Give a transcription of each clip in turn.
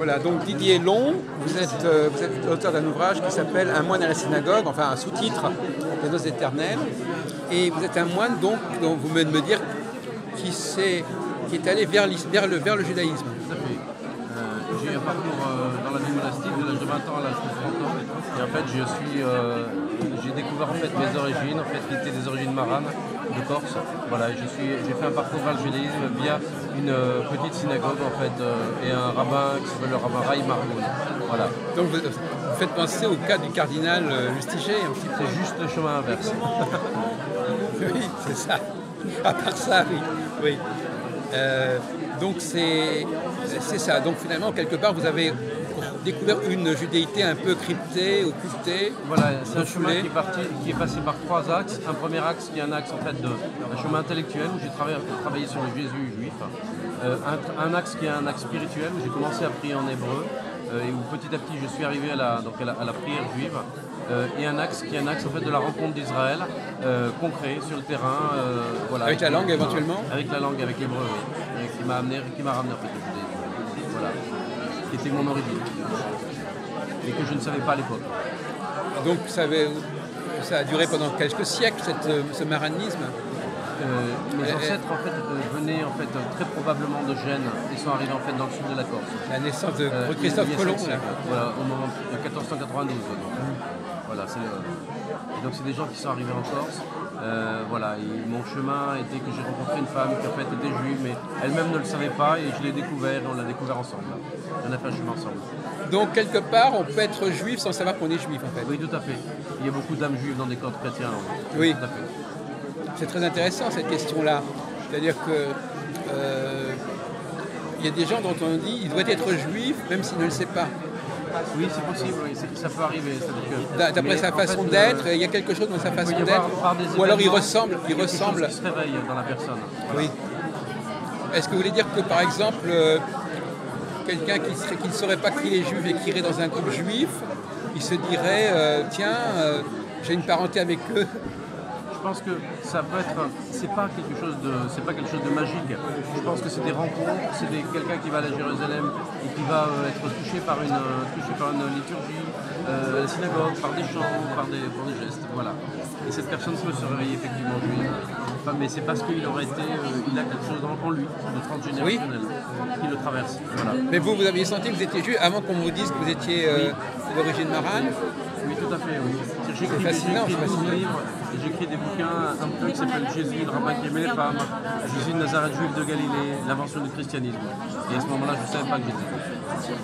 Voilà, donc Didier Long, vous êtes l'auteur d'un ouvrage qui s'appelle Un moine à la synagogue, enfin un sous-titre des Noces éternelles. Et vous êtes un moine donc vous venez de me dire qui est allé vers le judaïsme. Tout à fait. J'ai eu un parcours dans la vie monastique de l'âge de 20 ans à l'âge de 30 ans. Et en fait, j'ai découvert en fait mes origines, en fait, qui étaient des origines maranes de Corse. Voilà, j'ai fait un parcours vers le judaïsme via une petite synagogue en fait et un rabbin qui s'appelle le rabbin Ray Margoun. Voilà. Donc vous faites penser au cas du cardinal Lustiger un petit peu. C'est juste le chemin inverse. Oui, c'est ça. À part ça, oui. Oui. Donc c'est ça. Donc finalement, quelque part, vous avez découvert une judéité un peu cryptée, occultée. Voilà, c'est un chemin qui est passé par 3 axes. Un premier axe qui est un axe en fait d'un chemin intellectuel où j'ai travaillé sur le Jésus juif. Un axe qui est un axe spirituel où j'ai commencé à prier en hébreu et où petit à petit je suis arrivé à la prière juive. Et un axe qui est un axe en fait de la rencontre d'Israël concret sur le terrain. Voilà, avec la langue éventuellement. Avec la langue, avec l'hébreu, oui. Qui m'a ramené en fait au judaïsme. Voilà. Qui était mon origine. Et que je ne savais pas à l'époque. Donc ça a duré pendant quelques siècles, ce maranisme. Mes ancêtres en fait venaient en fait très probablement de Gênes et sont arrivés en fait dans le sud de la Corse. La naissance de Christophe Colomb. Voilà, au moment de 1492. Voilà, et donc c'est des gens qui sont arrivés en Corse. Voilà, et mon chemin était que j'ai rencontré une femme qui en fait était juive, mais elle-même ne le savait pas et je l'ai découvert et on l'a découvert ensemble. On a fait un chemin ensemble. Donc quelque part, on peut être juif sans savoir qu'on est juif en fait. Oui, tout à fait. Il y a beaucoup d'âmes juives dans des camps chrétiens. Oui. Tout à fait. C'est très intéressant cette question-là. C'est-à-dire que il y a des gens dont on dit qu'il doit être juif même s'il ne le sait pas. Oui, c'est possible, oui, ça peut arriver. D'après sa façon d'être, il y a quelque chose dans sa façon d'être. Ou alors il ressemble. Qui se réveille dans la personne. Oui. Est-ce que vous voulez dire que par exemple, quelqu'un qui ne saurait pas qu'il est juif et qui irait dans un groupe juif, il se dirait tiens, j'ai une parenté avec eux. Je pense que ça peut être, c'est pas quelque chose de magique. Je pense que c'est des rencontres, c'est quelqu'un qui va aller à Jérusalem et qui va être touché par une liturgie, à la synagogue, par des chants, par des gestes, voilà. Et cette personne peut se réveiller effectivement juive. Enfin, mais c'est parce qu'il aurait été, il a quelque chose en lui, de transgénérationnel, qui le traverse. Voilà. Mais vous aviez senti que vous étiez juif avant qu'on vous dise que vous étiez d'origine marane? Oui, tout à fait, oui. C'est fascinant, j'ai écrit 12 livres, j'écris des bouquins, un bouquin qui s'appelle Jésus, le rabbin qui aimait les femmes, Jésus de Nazareth, juif de Galilée, l'invention du christianisme. Et à ce moment-là, je ne savais pas que j'étais juif.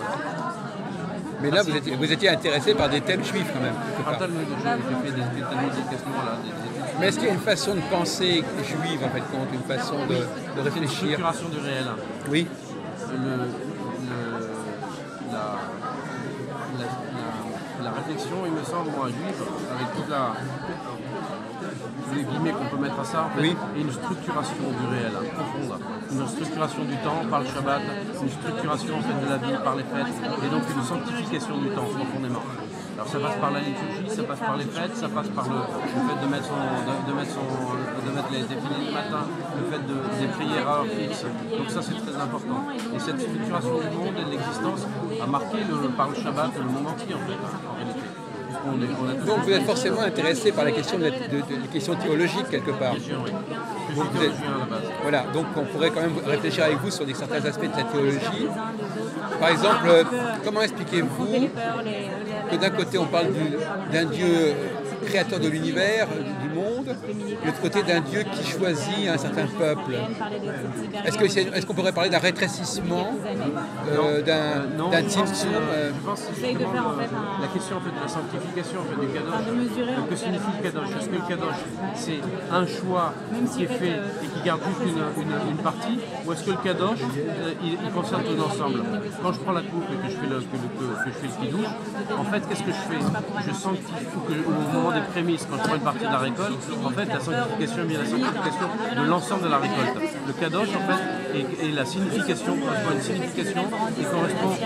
Mais là, vous étiez intéressé par des thèmes juifs quand même. J'ai fait des éducations, voilà, des études. Mais est-ce qu'il y a une façon de penser juive en fait, une façon de réfléchir? Une structuration du réel. Oui. La réflexion, il me semble, moi, juive, avec toute les guillemets qu'on peut mettre à ça, en fait, oui. Et une structuration du réel, profonde. Une structuration du temps par le Shabbat, une structuration en fait, de la vie par les fêtes, et donc une sanctification du temps, profondément. Alors ça passe par la liturgie, ça passe par les fêtes, ça passe par le fait de mettre les défilés le matin, le fait des prières à heure fixe. Donc ça c'est très important. Et cette structuration du monde et de l'existence a marqué par le Shabbat le monde entier en fait, en réalité. Donc vous êtes forcément intéressé par la question des questions théologiques quelque part. Bien sûr, oui. Donc, à la base. Voilà, donc on pourrait quand même réfléchir avec vous sur certains aspects de la théologie. Par exemple, comment expliquez-vous que d'un côté on parle d'un Dieu créateur de l'univers, du monde, de l'autre côté d'un Dieu qui choisit un certain peuple? Est-ce qu'on pourrait parler d'un rétrécissement, d'un type? Je pense que c'est la question en fait, de la sanctification en fait, du Kadosh. Que signifie le Kadosh? Est-ce que le Kadosh c'est un choix qui est fait et qui garde juste une partie, ou est-ce que le Kadosh il concerne tout l'ensemble? Quand je prends la coupe et que je fais le kidouche, en fait qu'est-ce que je fais? Je sanctifie au moment des prémices, quand je prends une partie de la récolte, en fait la sanctification est bien la sanctification de l'ensemble de la récolte. Le Kadosh en fait est la signification, correspond à une signification qui correspond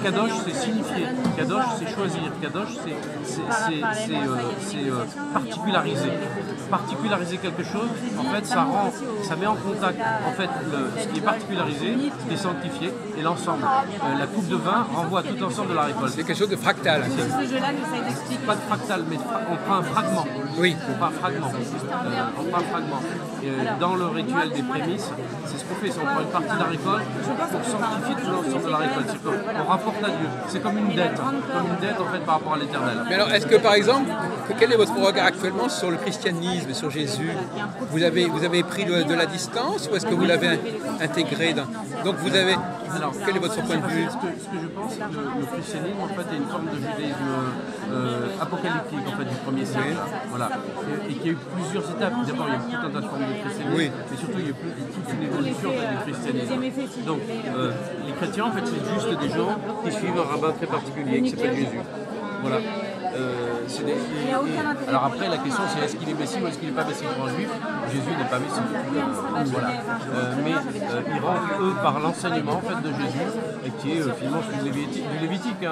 Kadosh, c'est signifier. Kadosh, c'est choisir. Kadosh, c'est particulariser. Particulariser quelque chose, en fait, ça met en contact en fait, ce qui est particularisé, ce qui est sanctifié, et l'ensemble. La coupe de vin renvoie à tout l'ensemble de la récolte. C'est quelque chose de fractal. Pas de fractal, mais on prend un fragment. Oui. On prend un fragment. On prend un fragment. Et dans le rituel des prémices, c'est ce qu'on fait. On prend une partie de la récolte pour sanctifier tout l'ensemble de la récolte. On rapporte à Dieu. C'est comme une dette. Comme une dette en fait par rapport à l'éternel. Mais alors, est-ce que par exemple, quel est votre regard actuellement sur le christianisme, sur Jésus? Vous avez pris de la distance ou est-ce que vous l'avez intégré dans... Donc vous avez... Alors, quel est votre point de vue? Ce que je pense, c'est que le christianisme en fait, est une forme de judaïsme apocalyptique en fait, du 1er siècle. Voilà. Et qu'il y a eu plusieurs étapes. D'abord, il y a eu tout un tas de formes de christianisme, mais surtout, il y a eu toute une évolution en fait, du christianisme. Donc, les chrétiens, en fait, c'est juste des gens qui suivent un rabbin très particulier qui s'appelle Jésus. Voilà. Alors après, la question c'est est-ce qu'il est Messie ou est-ce qu'il n'est pas Messie pour un juif? Jésus n'est pas Messie. Voilà. Mais ils rentrent, eux, par l'enseignement en fait, de Jésus, et qui est finalement du Lévitique.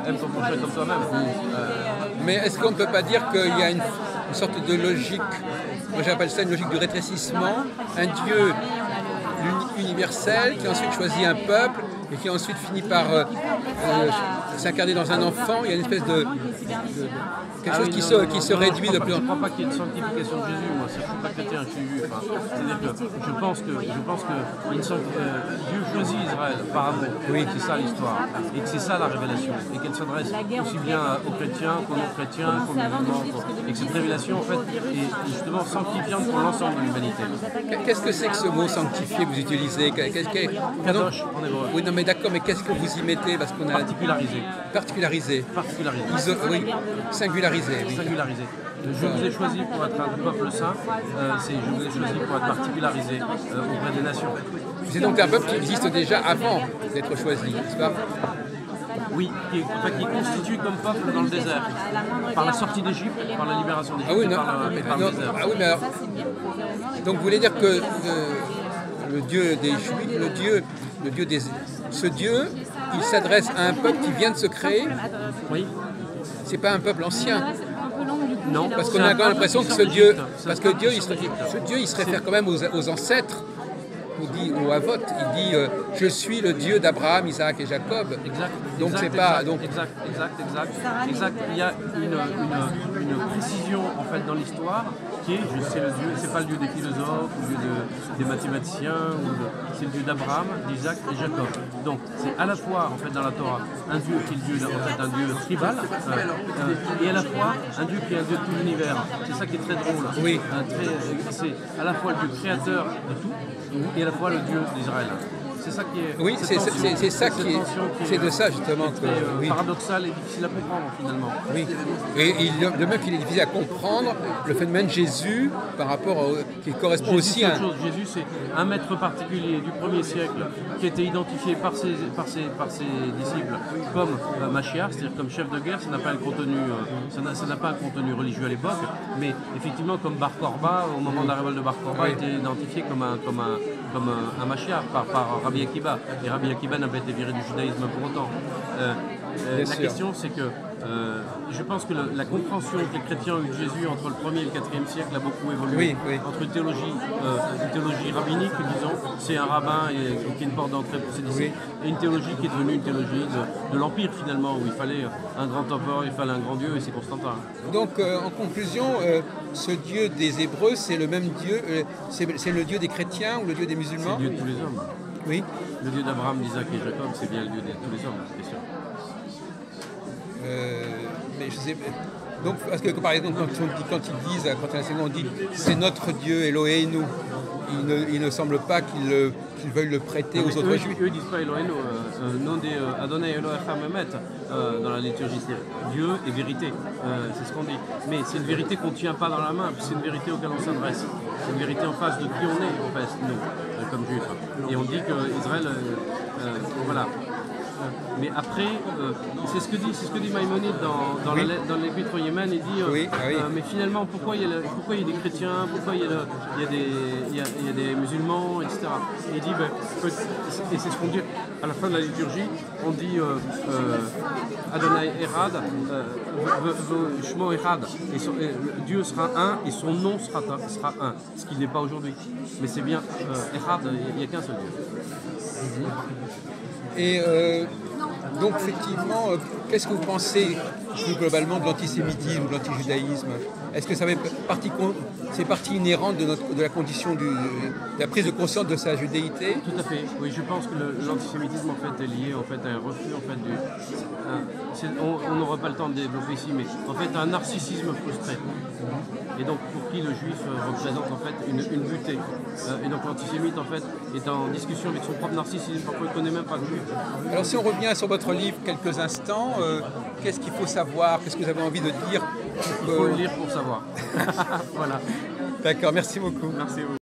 Aime ton prochain comme toi-même. Mais est-ce qu'on ne peut pas dire qu'il y a une sorte de logique, moi j'appelle ça une logique de rétrécissement, un Dieu universel qui ensuite choisit un peuple et qui ensuite finit par s'incarner dans un enfant? Il y a une espèce de quelque chose qui se réduit de plus en plus. Je ne crois pas qu'il y ait une sanctification de Jésus, moi. Je ne suis pas chrétien, je suis juif. C'est-à-dire que je pense que Dieu choisit Israël par amour. Oui, c'est ça l'histoire. Et que c'est ça la révélation. Et qu'elle s'adresse aussi bien aux chrétiens qu'aux non-chrétiens, qu'aux musulmans. Et que cette révélation, en fait, est justement sanctifiante pour l'ensemble de l'humanité. Qu'est-ce que c'est que ce mot sanctifié que vous utilisez? Kadosh en hébreu. Oui, non, mais d'accord, mais qu'est-ce que vous y mettez? Parce qu'on a particularisé. Particularisé. Oui. Singularisé. Oui. Singularisé. Je vous ai choisi pour être un peuple saint, je vous ai choisi pour être particularisé auprès des nations. C'est donc un peuple qui existe déjà avant d'être choisi, n'est-ce pas? Oui, qui est constitué comme peuple dans le désert, par la sortie d'Égypte, par la libération d'Égypte, par le désert. Ah oui, mais alors, donc vous voulez dire que le Dieu des Juifs, ce Dieu, il s'adresse à un peuple qui vient de se créer? Oui. C'est pas un peuple ancien. Non, parce qu'on a quand même l'impression que ce Dieu il se réfère quand même aux ancêtres. Ou à vote, il dit je suis le Dieu d'Abraham, Isaac et Jacob. Exact. Donc exact, c'est pas exact, donc exact. Il y a une précision en fait dans l'histoire qui est c'est le Dieu, c'est pas le Dieu des philosophes, ou le Dieu des mathématiciens, c'est le Dieu d'Abraham, d'Isaac et Jacob. Donc c'est à la fois en fait dans la Torah un Dieu qui est le Dieu un Dieu tribal et à la fois un Dieu qui est un Dieu de tout l'univers. C'est ça qui est très drôle. Oui. C'est à la fois le Dieu créateur de tout et à la fois le Dieu d'Israël. C'est ça qui est. Oui, c'est ça qui est. C'est de ça justement que. Paradoxal et difficile à comprendre finalement. Oui. Et de même qu'il est difficile à comprendre le phénomène de Jésus par rapport qui correspond aussi à. Jésus, c'est un maître particulier du 1er siècle qui a été identifié par ses disciples comme Mashiach, c'est-à-dire comme chef de guerre. Ça n'a pas un contenu religieux à l'époque, mais effectivement comme Bar Korba au moment de la révolte de Bar Korba a été identifié comme un Mashiach par Rabbi Akiba. Et Rabbi Akiba n'a pas été viré du judaïsme pour autant. La question, c'est que je pense que la compréhension que les chrétiens ont eu de Jésus entre le 1er et le 4e siècle a beaucoup évolué. Oui. Entre une théologie rabbinique, disons, c'est un rabbin et qui est une porte d'entrée pour ses disciples, et une théologie qui est devenue une théologie de l'Empire finalement, où il fallait un grand empereur, il fallait un grand Dieu, et c'est Constantin. Donc en conclusion, ce Dieu des Hébreux, c'est le même Dieu, c'est le Dieu des chrétiens ou le Dieu des musulmans? C'est le Dieu de tous les hommes. Oui. Le Dieu d'Abraham, d'Isaac et Jacob, c'est bien le Dieu de tous les hommes, c'est sûr. Mais je sais. Donc, parce que par exemple, quand on dit c'est notre Dieu, Elohéinu, il ne semble pas qu'ils veuillent le prêter aux autres Juifs. Eux ne disent pas Elohéinu, nom des Adonai Elohechem Emet dans la liturgie, c'est Dieu et vérité, c'est ce qu'on dit. Mais c'est une vérité qu'on ne tient pas dans la main, c'est une vérité auquel on s'adresse. C'est une vérité en face de qui on est, en fait, nous, comme juifs. Et on dit qu'Israël, voilà. Mais après, c'est ce que dit Maïmonide dans l'Épître aux Yémen. Il dit mais finalement, pourquoi il y a des chrétiens, pourquoi il y a des musulmans, etc. Et il dit, et c'est ce qu'on dit à la fin de la liturgie, on dit Adonai Erad, Shmo Erad, Dieu sera un et son nom sera un, ce qu'il n'est pas aujourd'hui. Mais c'est bien Erad, il n'y a qu'un seul Dieu. Et donc effectivement, qu'est-ce que vous pensez plus globalement de l'antisémitisme, de l'antijudaïsme? Est-ce que ça fait partie inhérente de la condition de la prise de conscience de sa judéité? Tout à fait. Oui, je pense que l'antisémitisme en fait est lié en fait à un refus en fait on n'aura pas le temps de développer ici, mais en fait un narcissisme frustré. Et donc pour qui le juif représente en fait une butée. Et donc l'antisémite en fait est en discussion avec son propre narcissisme, parfois il ne connaît même pas le juif. Alors si on revient sur votre livre quelques instants, qu'est-ce qu'il faut savoir? Qu'est-ce que vous avez envie de dire? Il faut le lire pour savoir. Voilà. D'accord, merci beaucoup. Merci à vous.